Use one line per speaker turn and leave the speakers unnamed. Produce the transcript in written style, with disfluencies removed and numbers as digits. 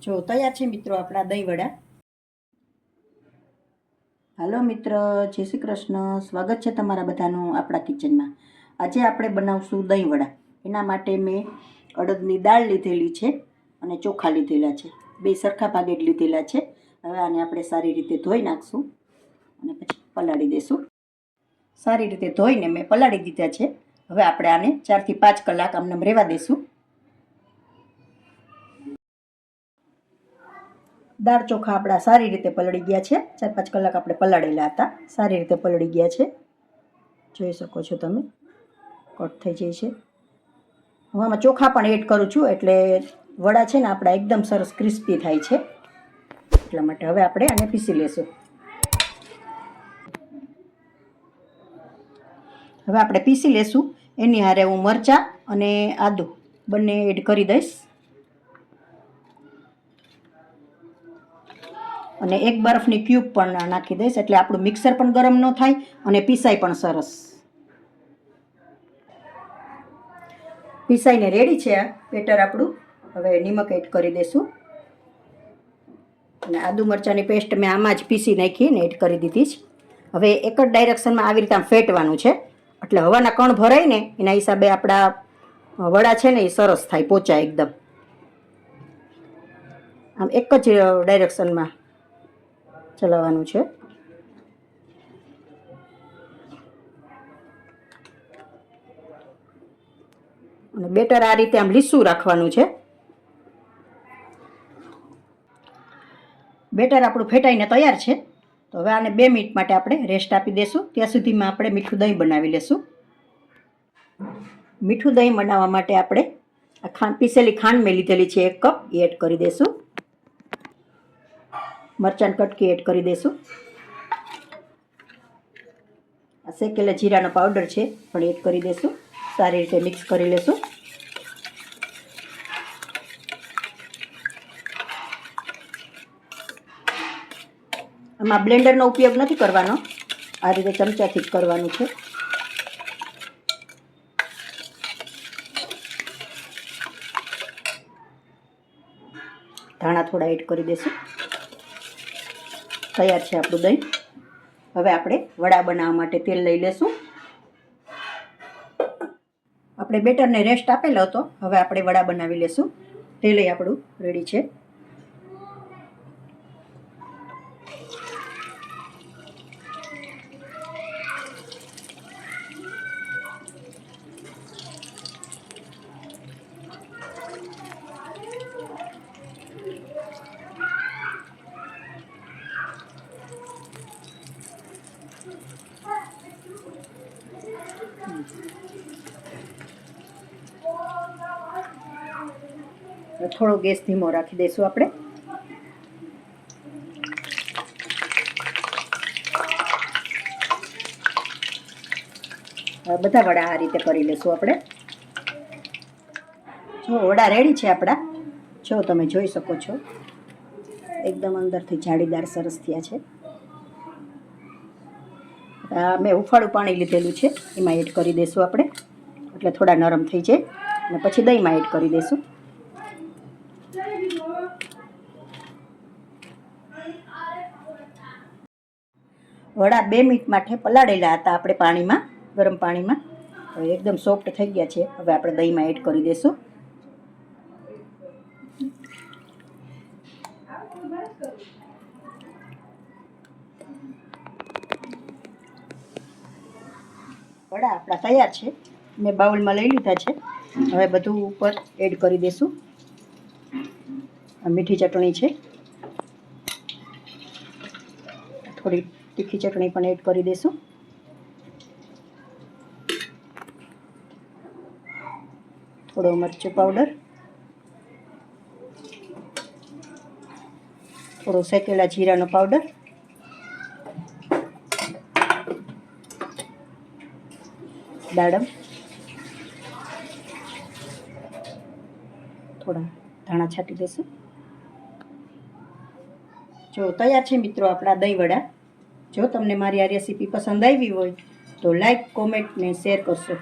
જો તૈયાર છે મિત્રો આપણા દહીં વડા. હાલો મિત્ર, જય શ્રી કૃષ્ણ. સ્વાગત છે તમારા બધાનું આપણા કિચનમાં. આજે આપણે બનાવશું દહીં વડા. એના માટે મેં અડદની દાળ લીધેલી છે અને ચોખા લીધેલા છે, બે સરખા ભાગે લીધેલા છે. હવે આને આપણે સારી રીતે ધોઈ નાખશું અને પછી પલાળી દઈશું. સારી રીતે ધોઈને મેં પલાળી દીધા છે. હવે આપણે આને 4 થી 5 કલાક આમને રહેવા દઈશું. દાળ ચોખા આપણા સારી રીતે પલળી ગયા છે. 4-5 કલાક આપણે પલાળેલા હતા, સારી રીતે પલળી ગયા છે. જોઈ શકો છો તમે, કટ થઈ જાય છે. હું આમાં ચોખા પણ એડ કરું છું એટલે વડા છે ને આપણા એકદમ સરસ ક્રિસ્પી થાય છે. એટલા માટે હવે આપણે આને પીસી લેશું. હવે આપણે પીસી લેશું. એની હારે હું મરચાં અને આદું બંને એડ કરી દઈશ અને એક બરફની ક્યુબ પણ નાખી દઈશ, એટલે આપણું મિક્સર પણ ગરમ ન થાય અને પીસાય પણ સરસ. પીસાઈને રેડી છે આ બેટર આપણું. હવે નિમક એડ કરી દઈશું અને આદુ મરચાંની પેસ્ટ મેં આમાં જ પીસી નાખી ને એડ કરી દીધી છે. હવે એક જ ડાયરેક્શનમાં આવી રીતે આમ ફેટવાનું છે, એટલે હવાના કણ ભરાય ને એના હિસાબે આપણા વડા છે ને એ સરસ થાય, પોચા એકદમ. આમ એક જ ડાયરેક્શનમાં ચલાવવાનું છે. અને બેટર આ રીતે આમ લીસું રાખવાનું છે. બેટર આપણું ફેટાઈને તૈયાર છે. તો હવે આને 2 મિનિટ માટે આપણે રેસ્ટ આપી દઈશું. ત્યાં સુધીમાં આપણે મીઠું દહીં બનાવી લેશું. મીઠું દહીં બનાવવા માટે આપણે પીસેલી ખાંડ મેં લીધેલી છે 1 કપ, એ એડ કરી દઈશું. મરચાંની કટકી એડ કરી દઈશું. આ શેકેલા જીરાનો પાવડર છે પણ એડ કરી દઈશું. સારી રીતે મિક્સ કરી લેશું. આમાં બ્લેન્ડરનો ઉપયોગ નથી કરવાનો, આ રીતે ચમચાથી જ કરવાનું છે. ધાણા થોડા એડ કરી દઈશું. તૈયાર છે આપણું દહીં. હવે આપણે વડા બનાવવા માટે તેલ લઈ લેશું. આપણે બેટરને રેસ્ટ આપેલો હતો, હવે આપણે વડા બનાવી લેશું. તેલ આપણું રેડી છે. થોડો ગેસ ધીમો રાખી દઈશું આપણે. બધા વડા આ રીતે કરી લેશું આપણે. જો વડા રેડી છે આપણા. જો તમે જોઈ શકો છો, એકદમ અંદરથી જાળીદાર સરસ થયા છે. મેં હુંફાળું પાણી લીધેલું છે, એમાં એડ કરી દઈશું આપણે, એટલે થોડા નરમ થઈ જાય. અને પછી દહીંમાં એડ કરી દઈશું. વડા 2 મિનિટ માટે પલાળેલા હતા આપણે પાણીમાં, ગરમ પાણીમાં. એકદમ સોફ્ટ થઈ ગયા છે. હવે આપણે દહીંમાં એડ કરી દઈશું. વડા આપણા તૈયાર છે. મેં બાઉલમાં લઈ લીધા છે. હવે બધું ઉપર એડ કરી દઈશું. મીઠી ચટણી છે, થોડી તીખી ચટણી પણ એડ કરી દઈશું. થોડો મરચું પાવડર, થોડો શેકેલા જીરાનો પાવડર, દાડમ, થોડા ધાણા છાંટી દઈશું. જો તૈયાર છે મિત્રો આપણા દહીં વડા. જો તમને મારી આ રેસીપી પસંદ આવી હોય તો લાઈક, કોમેન્ટ ને શેર કરશો.